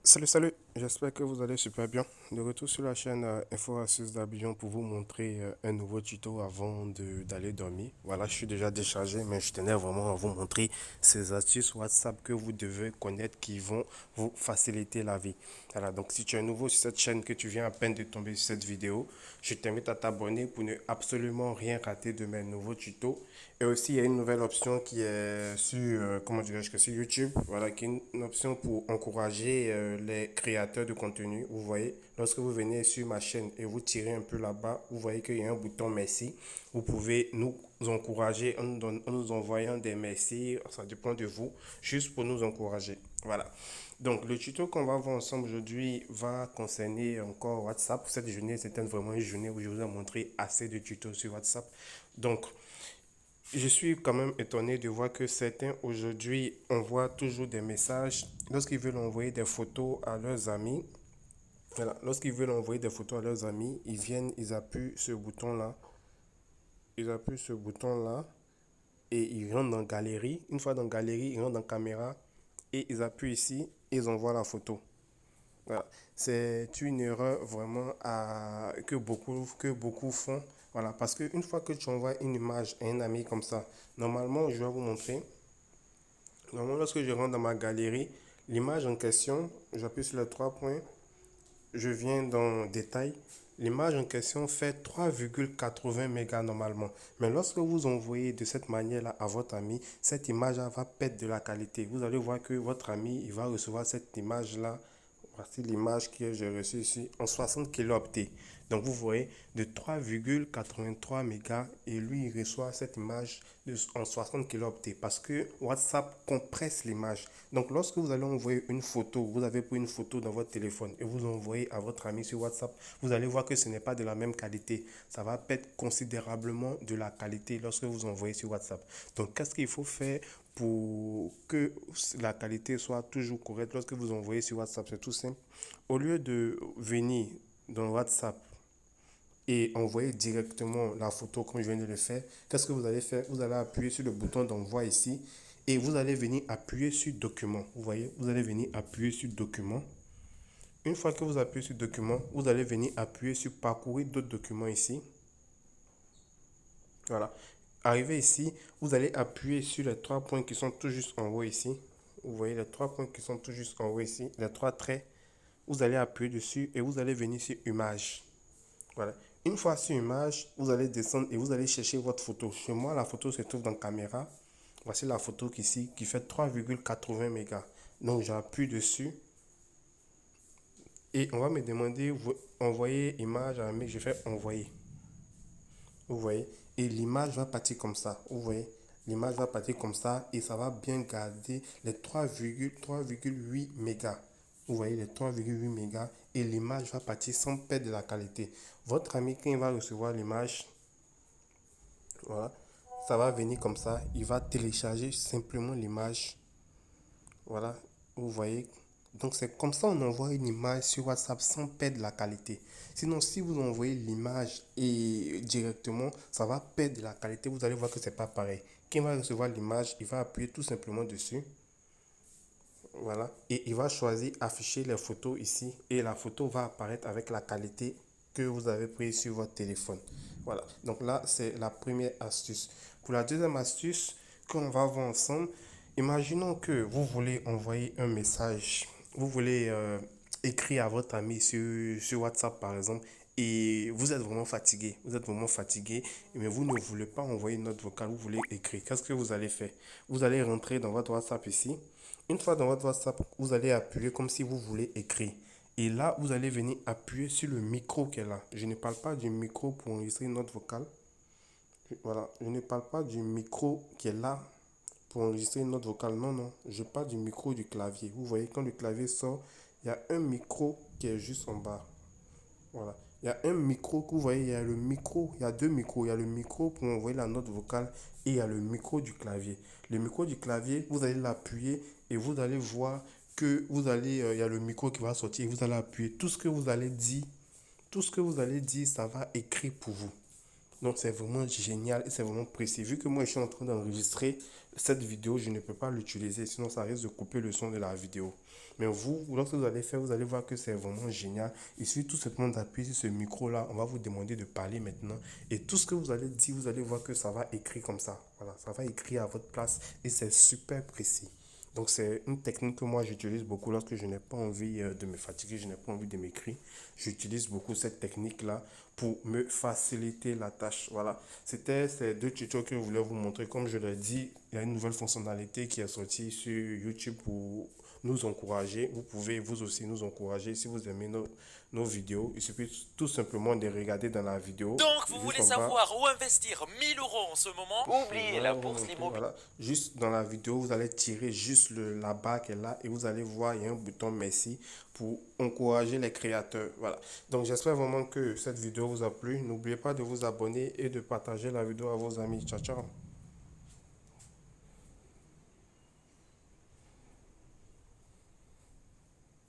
Salut, j'espère que vous allez super bien. De retour sur la chaîne Info Astuces d'Abidjan pour vous montrer un nouveau tuto avant d'aller dormir. Voilà, je suis déjà déchargé, mais je tenais vraiment à vous montrer ces astuces WhatsApp que vous devez connaître qui vont vous faciliter la vie. Voilà, donc si tu es nouveau sur cette chaîne, que tu viens à peine de tomber sur cette vidéo, je t'invite à t'abonner pour ne absolument rien rater de mes nouveaux tutos. Et aussi, il y a une nouvelle option qui est sur, comment dirais-je, que sur YouTube, voilà, qui est une option pour encourager les créateurs de contenu. Vous voyez, lorsque vous venez sur ma chaîne et vous tirez un peu là-bas, vous voyez qu'il y a un bouton merci. Vous pouvez nous encourager en nous envoyant des merci, ça dépend de vous, juste pour nous encourager. Voilà. Donc, le tuto qu'on va voir ensemble aujourd'hui va concerner encore WhatsApp. Cette journée, c'était vraiment une journée où je vous ai montré assez de tutos sur WhatsApp. Donc, je suis quand même étonné de voir que certains aujourd'hui envoient toujours des messages lorsqu'ils veulent envoyer des photos à leurs amis. Voilà, lorsqu'ils veulent envoyer des photos à leurs amis, ils viennent, ils appuient ce bouton-là. Ils appuient ce bouton-là et ils rentrent dans Galerie. Une fois dans Galerie, ils rentrent dans Caméra et ils appuient ici et ils envoient la photo. Voilà. C'est une erreur vraiment que beaucoup font. Voilà, parce qu'une fois que tu envoies une image à un ami comme ça, normalement, je vais vous montrer. Normalement, lorsque je rentre dans ma galerie, l'image en question, j'appuie sur les trois points, je viens dans détail. L'image en question fait 3,80 mégas normalement. Mais lorsque vous envoyez de cette manière-là à votre ami, cette image-là va perdre de la qualité. Vous allez voir que votre ami, il va recevoir cette image-là. Voici l'image que j'ai reçue ici en 60 kilooctets. Donc vous voyez de 3,83 mégas et lui il reçoit cette image en 60 kilooctets parce que WhatsApp compresse l'image. Donc lorsque vous allez envoyer une photo, vous avez pris une photo dans votre téléphone et vous envoyez à votre ami sur WhatsApp, vous allez voir que ce n'est pas de la même qualité. Ça va perdre considérablement de la qualité lorsque vous envoyez sur WhatsApp. Donc qu'est-ce qu'il faut faire pour que la qualité soit toujours correcte lorsque vous envoyez sur WhatsApp? C'est tout simple. Au lieu de venir dans WhatsApp et envoyer directement la photo comme je viens de le faire, qu'est-ce que vous allez faire? Vous allez appuyer sur le bouton d'envoi ici et vous allez venir appuyer sur document. Vous voyez, vous allez venir appuyer sur document. Une fois que vous appuyez sur document, vous allez venir appuyer sur parcourir d'autres documents ici. Voilà. Arrivé ici, vous allez appuyer sur les trois points qui sont tout juste en haut ici. Vous voyez les trois points qui sont tout juste en haut ici, les trois traits. Vous allez appuyer dessus et vous allez venir sur image. Voilà. Une fois sur image, vous allez descendre et vous allez chercher votre photo. Chez moi, la photo se trouve dans caméra. Voici la photo ici qui fait 3,80 mégas. Donc j'appuie dessus et on va me demander envoyer image à un mec. Je fais envoyer. Vous voyez? Et l'image va partir comme ça. Vous voyez? L'image va partir comme ça et ça va bien garder les 3,8 mégas. Vous voyez les 3,8 mégas et l'image va partir sans perdre de la qualité. Votre ami, quand il va recevoir l'image, voilà, ça va venir comme ça. Il va télécharger simplement l'image. Voilà, vous voyez. Donc c'est comme ça on envoie une image sur WhatsApp sans perdre la qualité. Sinon, si vous envoyez l'image et directement, ça va perdre de la qualité. Vous allez voir que c'est pas pareil. Qui va recevoir l'image, il va appuyer tout simplement dessus. Voilà. Et il va choisir afficher les photos ici. Et la photo va apparaître avec la qualité que vous avez prise sur votre téléphone. Voilà. Donc là, c'est la première astuce. Pour la deuxième astuce qu'on va voir ensemble, imaginons que vous voulez envoyer un message. Vous voulez écrire à votre ami sur WhatsApp par exemple. Et vous êtes vraiment fatigué. Vous êtes vraiment fatigué. Mais vous ne voulez pas envoyer une note vocale. Vous voulez écrire. Qu'est-ce que vous allez faire? Vous allez rentrer dans votre WhatsApp ici. Une fois dans votre WhatsApp, vous allez appuyer comme si vous voulez écrire. Et là, vous allez venir appuyer sur le micro qui est là. Je ne parle pas du micro pour enregistrer une note vocale. Voilà, je ne parle pas du micro qui est là pour enregistrer une note vocale. Non, non, je parle du micro du clavier. Vous voyez, quand le clavier sort, il y a un micro qui est juste en bas. Voilà. Il y a un micro que vous voyez, il y a le micro, il y a deux micros. Il y a le micro pour envoyer la note vocale et il y a le micro du clavier. Le micro du clavier, vous allez l'appuyer et vous allez voir que il y a le micro qui va sortir. Vous allez appuyer. Tout ce que vous allez dire, ça va écrire pour vous. Donc c'est vraiment génial et c'est vraiment précis. Vu que moi je suis en train d'enregistrer cette vidéo, je ne peux pas l'utiliser, sinon ça risque de couper le son de la vidéo. Mais vous, lorsque vous allez faire, vous allez voir que c'est vraiment génial. Il suffit tout simplement d'appuyer sur ce micro-là. On va vous demander de parler maintenant. Et tout ce que vous allez dire, vous allez voir que ça va écrire comme ça. Voilà, ça va écrire à votre place et c'est super précis. Donc c'est une technique que moi j'utilise beaucoup lorsque je n'ai pas envie de me fatiguer, je n'ai pas envie de m'écrire. J'utilise beaucoup cette technique-là pour me faciliter la tâche. Voilà, c'était ces deux tutos que je voulais vous montrer. Comme je l'ai dit, il y a une nouvelle fonctionnalité qui est sortie sur YouTube pour nous encourager. Vous pouvez vous aussi nous encourager si vous aimez nos vidéos. Il suffit tout simplement de regarder dans la vidéo, Donc, vous juste voulez en bas. savoir où investir 1000 € en ce moment? Je Oubliez vais la vous bourse montrer, immobilière. voilà. Juste dans la vidéo, vous allez tirer juste la barre qui est là et vous allez voir, il y a un bouton merci pour encourager les créateurs. Voilà. Donc, j'espère vraiment que cette vidéo vous a plu. N'oubliez pas de vous abonner et de partager la vidéo à vos amis. Ciao, ciao.